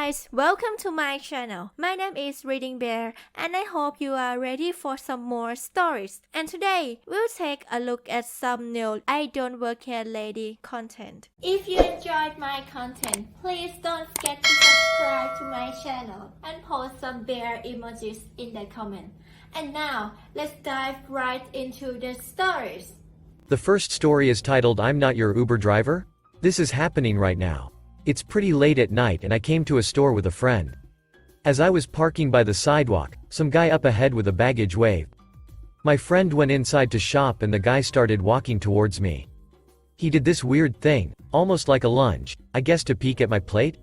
guys, welcome to my channel. My name is ReadingBear and I hope you are ready for some more stories. And today, we'll take a look at some new IDontWorkHereLady content. If you enjoyed my content, please don't forget to subscribe to my channel and post some bear emojis in the comment. And now, let's dive right into the stories. The first story is titled I'm Not Your Uber Driver? This is happening right now. It's pretty late at night and I came to a store with a friend. As I was parking by the sidewalk, some guy up ahead with a baggage waved. My friend went inside to shop and the guy started walking towards me. He did this weird thing, almost like a lunge, I guess to peek at my plate?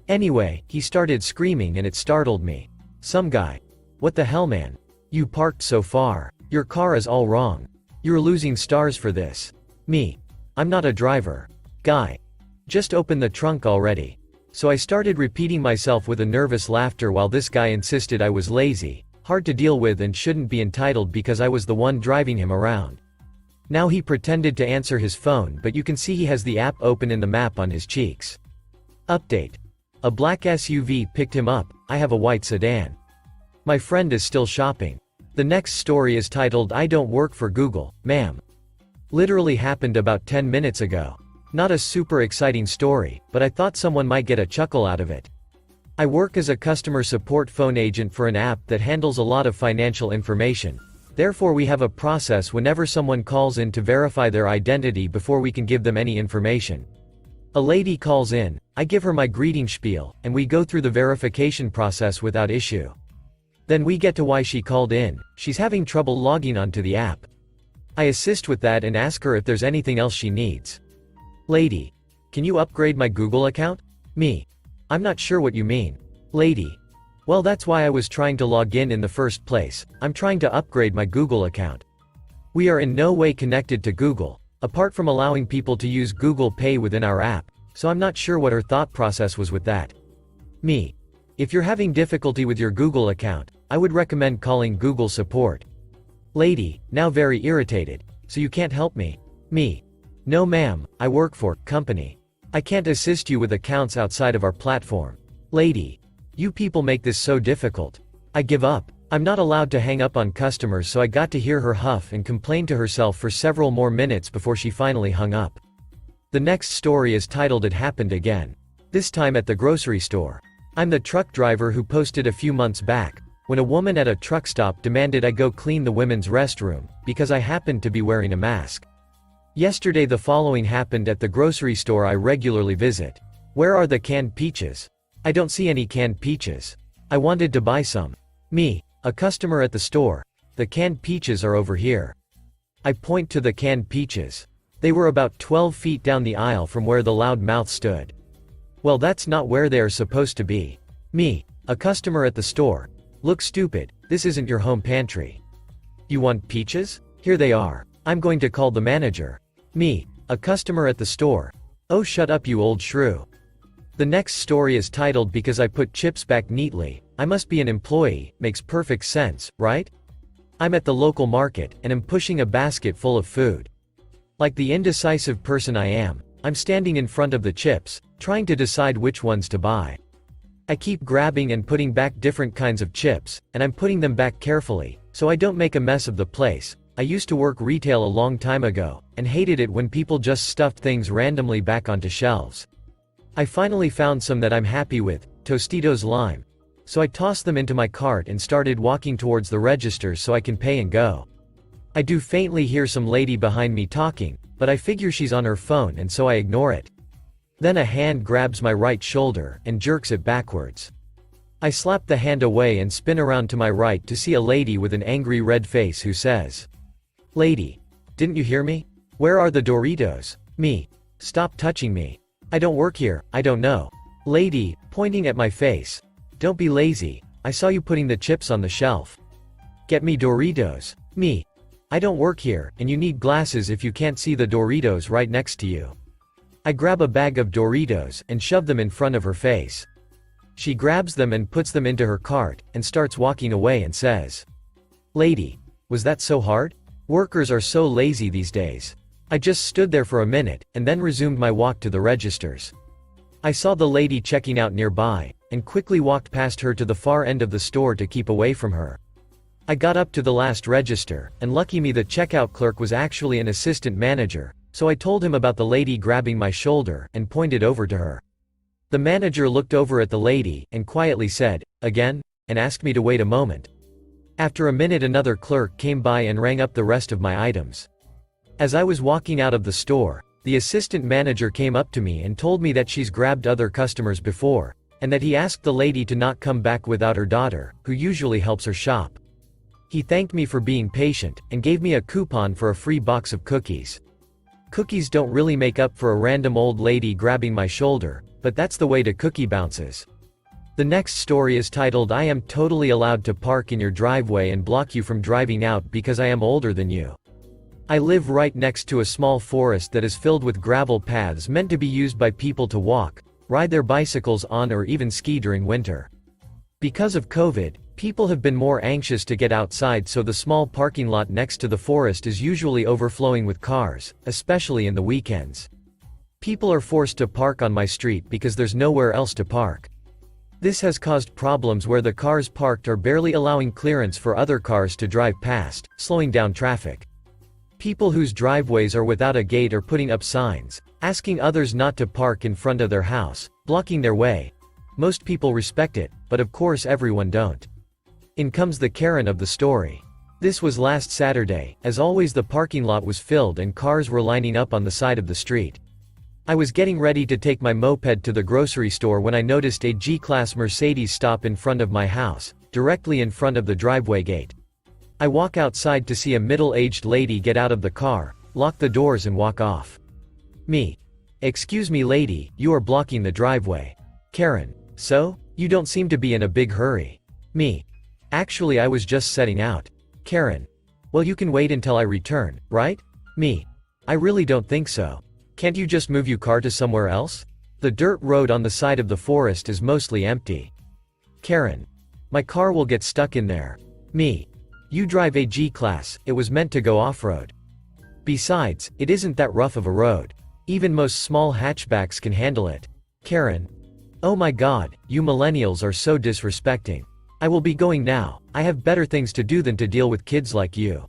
Anyway, he started screaming and it startled me. Some guy. What the hell, man? You parked so far. Your car is all wrong. You're losing stars for this. Me. I'm not a driver. Guy. Just open the trunk already. So I started repeating myself with a nervous laughter while this guy insisted I was lazy, hard to deal with and shouldn't be entitled because I was the one driving him around. Now he pretended to answer his phone, but you can see he has the app open in the map on his cheeks. Update. A black SUV picked him up, I have a white sedan. My friend is still shopping. The next story is titled I don't work for Google, ma'am. Literally happened about 10 minutes ago. Not a super exciting story, but I thought someone might get a chuckle out of it. I work as a customer support phone agent for an app that handles a lot of financial information. Therefore we have a process whenever someone calls in to verify their identity before we can give them any information. A lady calls in, I give her my greeting spiel, and we go through the verification process without issue. Then we get to why she called in. She's having trouble logging onto the app. I assist with that and ask her if there's anything else she needs. Lady. Can you upgrade my Google account? Me. I'm not sure what you mean. Lady. Well, that's why I was trying to log in the first place. I'm trying to upgrade my Google account. We are in no way connected to Google, apart from allowing people to use Google Pay within our app, so I'm not sure what her thought process was with that. Me. If you're having difficulty with your Google account, I would recommend calling Google support. Lady, now very irritated. So you can't help me? Me. No ma'am, I work for company. I can't assist you with accounts outside of our platform. Lady. You people make this so difficult. I give up. I'm not allowed to hang up on customers, so I got to hear her huff and complain to herself for several more minutes before she finally hung up. The next story is titled It Happened Again. This time at the grocery store. I'm the truck driver who posted a few months back, when a woman at a truck stop demanded I go clean the women's restroom, because I happened to be wearing a mask. Yesterday the following happened at the grocery store I regularly visit. Where are the canned peaches? I don't see any canned peaches. I wanted to buy some. Me. A customer at the store. The canned peaches are over here. I point to the canned peaches. They were about 12 feet down the aisle from where the loud mouth stood. Well, that's not where they are supposed to be. Me. A customer at the store. Look stupid, this isn't your home pantry. You want peaches? Here they are. I'm going to call the manager. Me. A customer at the store. Oh, shut up, you old shrew. The next story is titled Because I Put Chips Back Neatly. I must be an employee, makes perfect sense, right? I'm at the local market, and am pushing a basket full of food. Like the indecisive person I am, I'm standing in front of the chips, trying to decide which ones to buy. I keep grabbing and putting back different kinds of chips, and I'm putting them back carefully, so I don't make a mess of the place. I used to work retail a long time ago, and hated it when people just stuffed things randomly back onto shelves. I finally found some that I'm happy with, Tostitos Lime. So I tossed them into my cart and started walking towards the register so I can pay and go. I do faintly hear some lady behind me talking, but I figure she's on her phone and so I ignore it. Then a hand grabs my right shoulder and jerks it backwards. I slap the hand away and spin around to my right to see a lady with an angry red face who says, Lady. Didn't you hear me? Where are the Doritos? Me. Stop touching me. I don't work here, I don't know. Lady, pointing at my face. Don't be lazy, I saw you putting the chips on the shelf. Get me Doritos. Me. I don't work here, and you need glasses if you can't see the Doritos right next to you. I grab a bag of Doritos and shove them in front of her face. She grabs them and puts them into her cart, and starts walking away and says, Lady. Was that so hard? Workers are so lazy these days. I just stood there for a minute, and then resumed my walk to the registers. I saw the lady checking out nearby, and quickly walked past her to the far end of the store to keep away from her. I got up to the last register, and lucky me the checkout clerk was actually an assistant manager, so I told him about the lady grabbing my shoulder, and pointed over to her. The manager looked over at the lady, and quietly said, "Again?" and asked me to wait a moment. After a minute another clerk came by and rang up the rest of my items. As I was walking out of the store, the assistant manager came up to me and told me that she's grabbed other customers before, and that he asked the lady to not come back without her daughter, who usually helps her shop. He thanked me for being patient, and gave me a coupon for a free box of cookies. Cookies don't really make up for a random old lady grabbing my shoulder, but that's the way to cookie bounces. The next story is titled I am totally allowed to park in your driveway and block you from driving out because I am older than you. I live right next to a small forest that is filled with gravel paths meant to be used by people to walk, ride their bicycles on or even ski during winter. Because of COVID, people have been more anxious to get outside, so the small parking lot next to the forest is usually overflowing with cars, especially in the weekends. People are forced to park on my street because there's nowhere else to park. This has caused problems where the cars parked are barely allowing clearance for other cars to drive past, slowing down traffic. People whose driveways are without a gate are putting up signs, asking others not to park in front of their house, blocking their way. Most people respect it, but of course everyone don't. In comes the Karen of the story. This was last Saturday. As always, the parking lot was filled and cars were lining up on the side of the street. I was getting ready to take my moped to the grocery store when I noticed a G-Class Mercedes stop in front of my house, directly in front of the driveway gate. I walk outside to see a middle-aged lady get out of the car, lock the doors and walk off. Me. "Excuse me lady, you are blocking the driveway." Karen. "So? You don't seem to be in a big hurry." Me. "Actually I was just setting out." Karen. "Well, you can wait until I return, right?" Me. "I really don't think so. Can't you just move your car to somewhere else? The dirt road on the side of the forest is mostly empty." Karen. "My car will get stuck in there." Me. "You drive a G-Class, it was meant to go off-road. Besides, it isn't that rough of a road. Even most small hatchbacks can handle it." Karen. "Oh my god, you millennials are so disrespecting. I will be going now, I have better things to do than to deal with kids like you."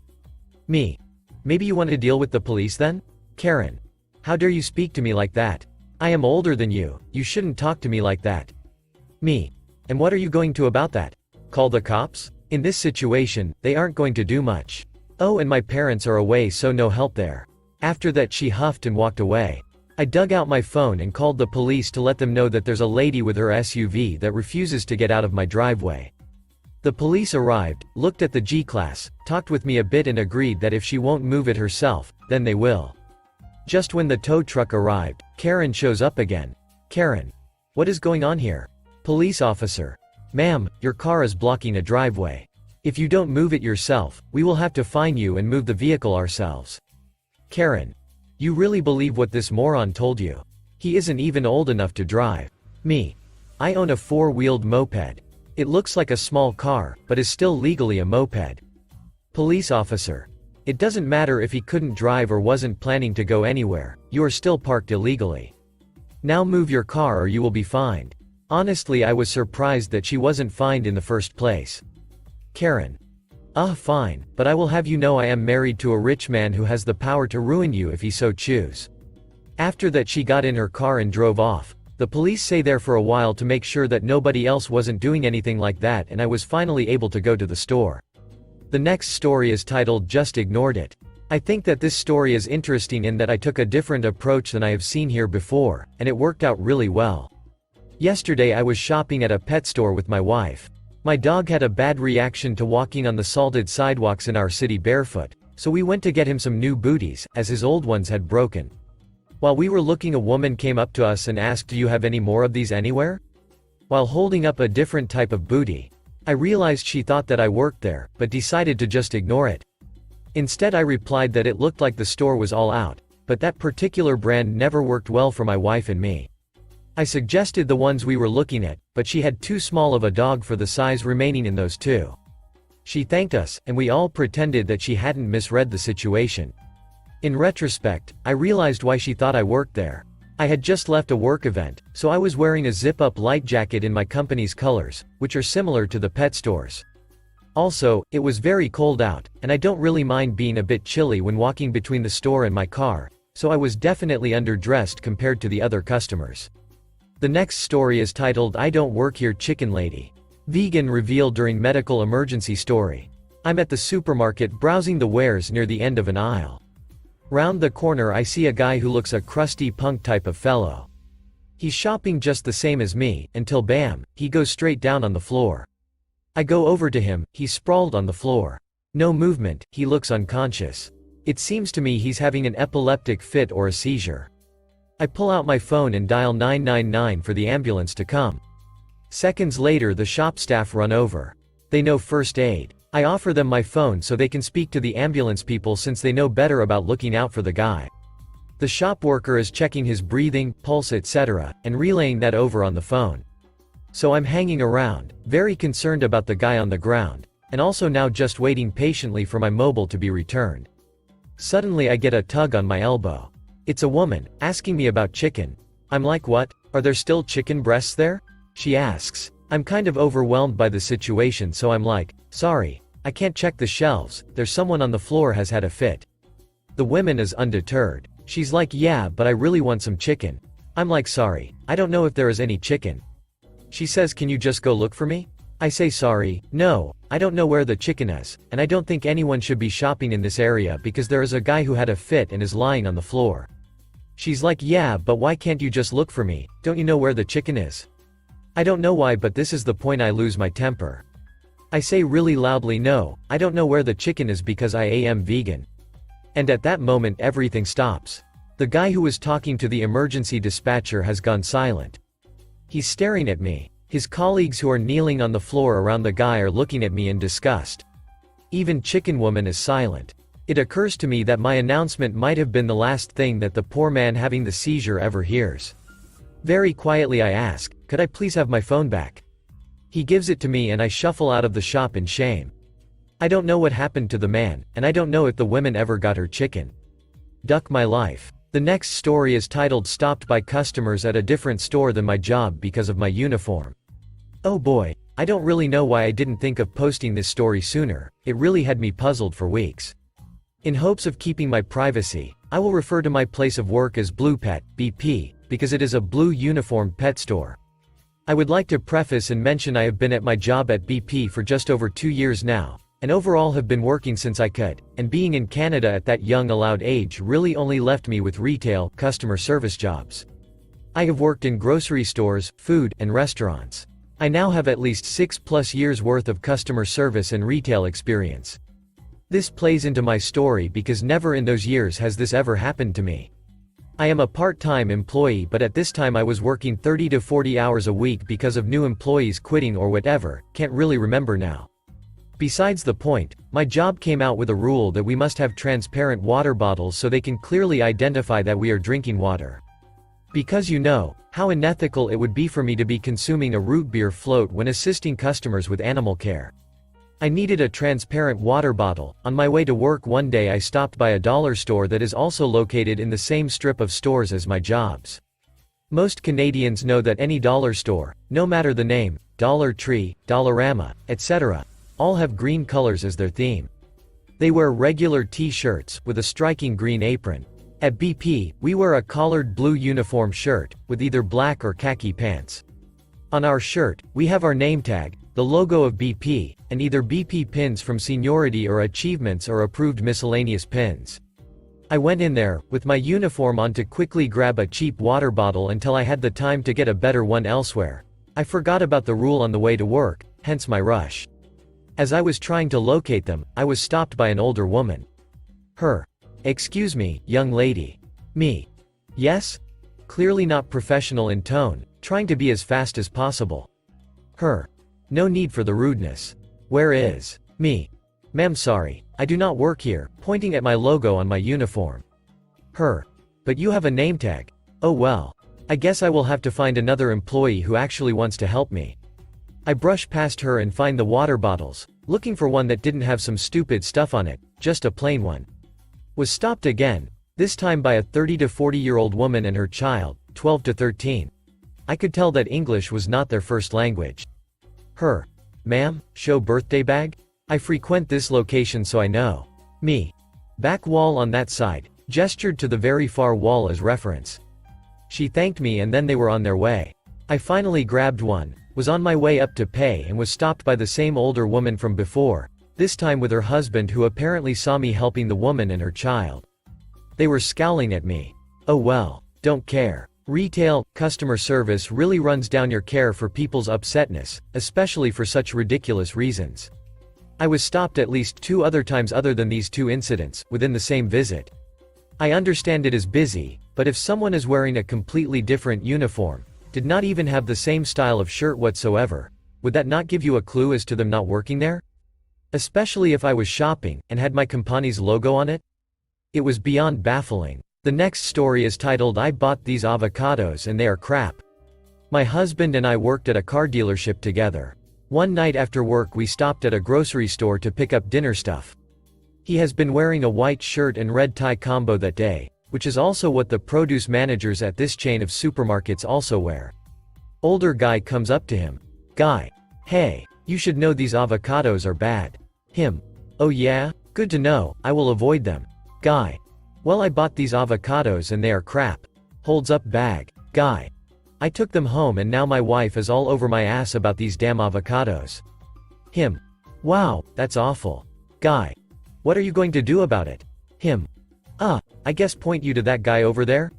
Me. "Maybe you want to deal with the police then?" Karen. "How dare you speak to me like that? I am older than you, you shouldn't talk to me like that." Me. "And what are you going to about that? Call the cops? In this situation, they aren't going to do much. Oh, and my parents are away, so no help there." After that she huffed and walked away. I dug out my phone and called the police to let them know that there's a lady with her SUV that refuses to get out of my driveway. The police arrived, looked at the G-Class, talked with me a bit and agreed that if she won't move it herself, then they will. Just when the tow truck arrived, Karen shows up again. Karen. "What is going on here?" Police officer. "Ma'am, your car is blocking a driveway. If you don't move it yourself, we will have to fine you and move the vehicle ourselves." Karen. "You really believe what this moron told you? He isn't even old enough to drive." Me. "I own a four-wheeled moped. It looks like a small car, but is still legally a moped." Police officer. "It doesn't matter if he couldn't drive or wasn't planning to go anywhere, you are still parked illegally. Now move your car or you will be fined." Honestly, I was surprised that she wasn't fined in the first place. Karen. Fine, but I will have you know I am married to a rich man who has the power to ruin you if he so choose." After that she got in her car and drove off. The police stayed there for a while to make sure that nobody else wasn't doing anything like that, and I was finally able to go to the store. The next story is titled Just Ignored It. I think that this story is interesting in that I took a different approach than I have seen here before, and it worked out really well. Yesterday I was shopping at a pet store with my wife. My dog had a bad reaction to walking on the salted sidewalks in our city barefoot, so we went to get him some new booties, as his old ones had broken. While we were looking, a woman came up to us and asked, "Do you have any more of these anywhere?" While holding up a different type of booty. I realized she thought that I worked there, but decided to just ignore it. Instead I replied that it looked like the store was all out, but that particular brand never worked well for my wife and me. I suggested the ones we were looking at, but she had too small of a dog for the size remaining in those two. She thanked us, and we all pretended that she hadn't misread the situation. In retrospect, I realized why she thought I worked there. I had just left a work event, so I was wearing a zip-up light jacket in my company's colors, which are similar to the pet stores. Also, it was very cold out, and I don't really mind being a bit chilly when walking between the store and my car, so I was definitely underdressed compared to the other customers. The next story is titled I Don't Work Here Chicken Lady. Vegan revealed during medical emergency story. I'm at the supermarket browsing the wares near the end of an aisle. Round the corner I see a guy who looks a crusty punk type of fellow. He's shopping just the same as me, until bam, he goes straight down on the floor. I go over to him, he's sprawled on the floor. No movement, he looks unconscious. It seems to me he's having an epileptic fit or a seizure. I pull out my phone and dial 999 for the ambulance to come. Seconds later the shop staff run over. They know first aid. I offer them my phone so they can speak to the ambulance people since they know better about looking out for the guy. The shop worker is checking his breathing, pulse etc., and relaying that over on the phone. So I'm hanging around, very concerned about the guy on the ground, and also now just waiting patiently for my mobile to be returned. Suddenly I get a tug on my elbow. It's a woman, asking me about chicken. I'm like, what? Are there still chicken breasts there? She asks. I'm kind of overwhelmed by the situation, so I'm like, sorry, I can't check the shelves, there's someone on the floor has had a fit. The woman is undeterred. She's like, yeah, but I really want some chicken. I'm like, sorry, I don't know if there is any chicken. She says, can you just go look for me? I say, sorry, no, I don't know where the chicken is, and I don't think anyone should be shopping in this area because there is a guy who had a fit and is lying on the floor. She's like, yeah, but why can't you just look for me? Don't you know where the chicken is? I don't know why, but this is the point I lose my temper. I say really loudly, no, I don't know where the chicken is because I am vegan. And at that moment everything stops. The guy who was talking to the emergency dispatcher has gone silent. He's staring at me. His colleagues who are kneeling on the floor around the guy are looking at me in disgust. Even Chicken Woman is silent. It occurs to me that my announcement might have been the last thing that the poor man having the seizure ever hears. Very quietly I ask, could I please have my phone back? He gives it to me and I shuffle out of the shop in shame. I don't know what happened to the man, and I don't know if the woman ever got her chicken. Duck my life. The next story is titled Stopped by Customers at a Different Store Than My Job Because of My Uniform. Oh boy, I don't really know why I didn't think of posting this story sooner, it really had me puzzled for weeks. In hopes of keeping my privacy, I will refer to my place of work as Blue Pet, BP, because it is a blue uniformed pet store. I would like to preface and mention I have been at my job at BP for just over 2 years now, and overall have been working since I could, and being in Canada at that young allowed age really only left me with retail, customer service jobs. I have worked in grocery stores, food, and restaurants. I now have at least 6+ years worth of customer service and retail experience. This plays into my story because never in those years has this ever happened to me. I am a part-time employee, but at this time I was working 30 to 40 hours a week because of new employees quitting or whatever, can't really remember now. Besides the point, my job came out with a rule that we must have transparent water bottles so they can clearly identify that we are drinking water. Because you know, how unethical it would be for me to be consuming a root beer float when assisting customers with animal care. I needed a transparent water bottle. On my way to work one day I stopped by a dollar store that is also located in the same strip of stores as my jobs. Most Canadians know that any dollar store, no matter the name, Dollar Tree, Dollarama, etc., all have green colors as their theme. They wear regular t-shirts, with a striking green apron. At BP, we wear a collared blue uniform shirt, with either black or khaki pants. On our shirt, we have our name tag, the logo of BP, and either BP pins from seniority or achievements or approved miscellaneous pins. I went in there, with my uniform on to quickly grab a cheap water bottle until I had the time to get a better one elsewhere. I forgot about the rule on the way to work, hence my rush. As I was trying to locate them, I was stopped by an older woman. Her. Excuse me, young lady. Me. Yes? Clearly not professional in tone, trying to be as fast as possible. Her. No need for the rudeness. Where is? Me. Ma'am, sorry, I do not work here, pointing at my logo on my uniform. Her. But you have a name tag. Oh well. I guess I will have to find another employee who actually wants to help me. I brush past her and find the water bottles, looking for one that didn't have some stupid stuff on it, just a plain one. Was stopped again, this time by a 30 to 40-year-old woman and her child, 12 to 13. I could tell that English was not their first language. Her. Ma'am, show birthday bag? I frequent this location so I know. Me. Back wall on that side, gestured to the very far wall as reference. She thanked me and then they were on their way. I finally grabbed one, was on my way up to pay and was stopped by the same older woman from before, this time with her husband who apparently saw me helping the woman and her child. They were scowling at me. Oh well, don't care. Retail, customer service really runs down your care for people's upsetness, especially for such ridiculous reasons. I was stopped at least 2 other times other than these 2 incidents, within the same visit. I understand it is busy, but if someone is wearing a completely different uniform, did not even have the same style of shirt whatsoever, would that not give you a clue as to them not working there? Especially if I was shopping, and had my company's logo on it? It was beyond baffling. The next story is titled I Bought These Avocados and They Are Crap. My husband and I worked at a car dealership together. One night after work we stopped at a grocery store to pick up dinner stuff. He has been wearing a white shirt and red tie combo that day, which is also what the produce managers at this chain of supermarkets also wear. Older guy comes up to him. Guy. Hey, you should know these avocados are bad. Him. Oh yeah? Good to know, I will avoid them. Guy. Well, I bought these avocados and they are crap. Holds up bag. Guy. I took them home and now my wife is all over my ass about these damn avocados. Him. Wow, that's awful. Guy. What are you going to do about it? Him. I guess point you to that guy over there?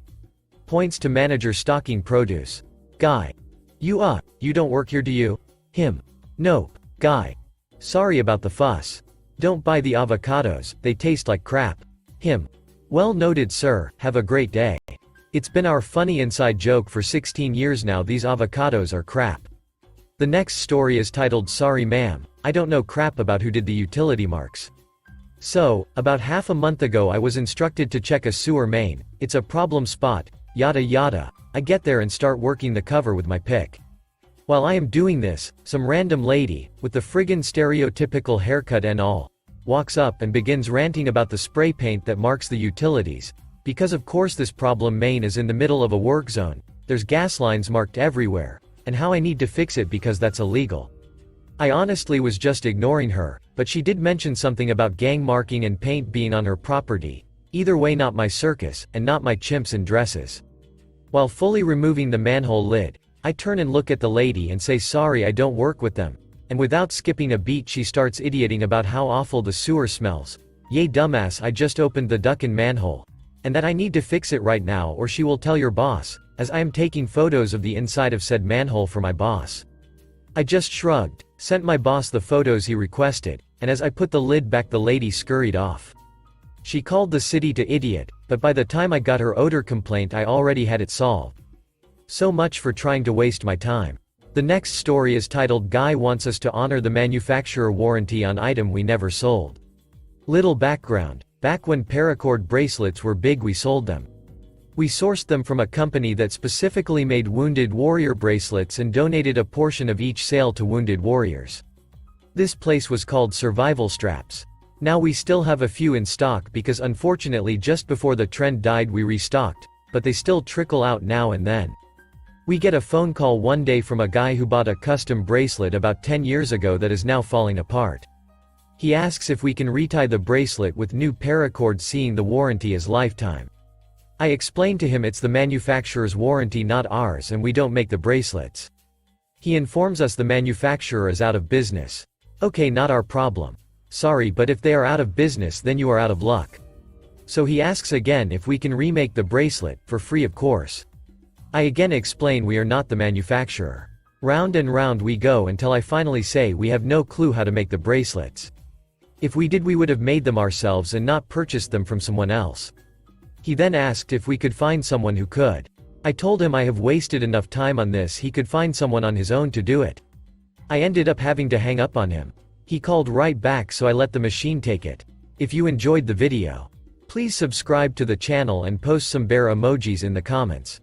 Points to manager stocking produce. Guy. You don't work here, do you? Him. Nope. Guy. Sorry about the fuss. Don't buy the avocados, they taste like crap. Him. Well noted, sir, have a great day. It's been our funny inside joke for 16 years now, these avocados are crap. The next story is titled Sorry ma'am, I don't know crap about who did the utility marks. So, about half a month ago I was instructed to check a sewer main, it's a problem spot, yada yada. I get there and start working the cover with my pick. While I am doing this, some random lady, with the friggin' stereotypical haircut and all, walks up and begins ranting about the spray paint that marks the utilities, because of course this problem main is in the middle of a work zone, there's gas lines marked everywhere, and how I need to fix it because that's illegal. I honestly was just ignoring her, but she did mention something about gang marking and paint being on her property, either way not my circus, and not my chimps in dresses. While fully removing the manhole lid, I turn and look at the lady and say sorry I don't work with them, and without skipping a beat she starts idioting about how awful the sewer smells. Yay dumbass, I just opened the duckin' manhole. And that I need to fix it right now or she will tell your boss, as I am taking photos of the inside of said manhole for my boss. I just shrugged, sent my boss the photos he requested, and as I put the lid back the lady scurried off. She called the city to idiot, but by the time I got her odor complaint I already had it solved. So much for trying to waste my time. The next story is titled Guy Wants Us to Honor the Manufacturer Warranty on Item We Never Sold. Little background, back when paracord bracelets were big we sold them. We sourced them from a company that specifically made Wounded Warrior bracelets and donated a portion of each sale to Wounded Warriors. This place was called Survival Straps. Now we still have a few in stock because unfortunately just before the trend died we restocked, but they still trickle out now and then. We get a phone call one day from a guy who bought a custom bracelet about 10 years ago that is now falling apart. He asks if we can retie the bracelet with new paracord, seeing the warranty is lifetime. I explain to him it's the manufacturer's warranty not ours and we don't make the bracelets. He informs us the manufacturer is out of business. Okay, not our problem. Sorry, but if they are out of business then you are out of luck. So he asks again if we can remake the bracelet, for free of course. I again explain we are not the manufacturer. Round and round we go until I finally say we have no clue how to make the bracelets. If we did we would have made them ourselves and not purchased them from someone else. He then asked if we could find someone who could. I told him I have wasted enough time on this, he could find someone on his own to do it. I ended up having to hang up on him. He called right back so I let the machine take it. If you enjoyed the video, please subscribe to the channel and post some bear emojis in the comments.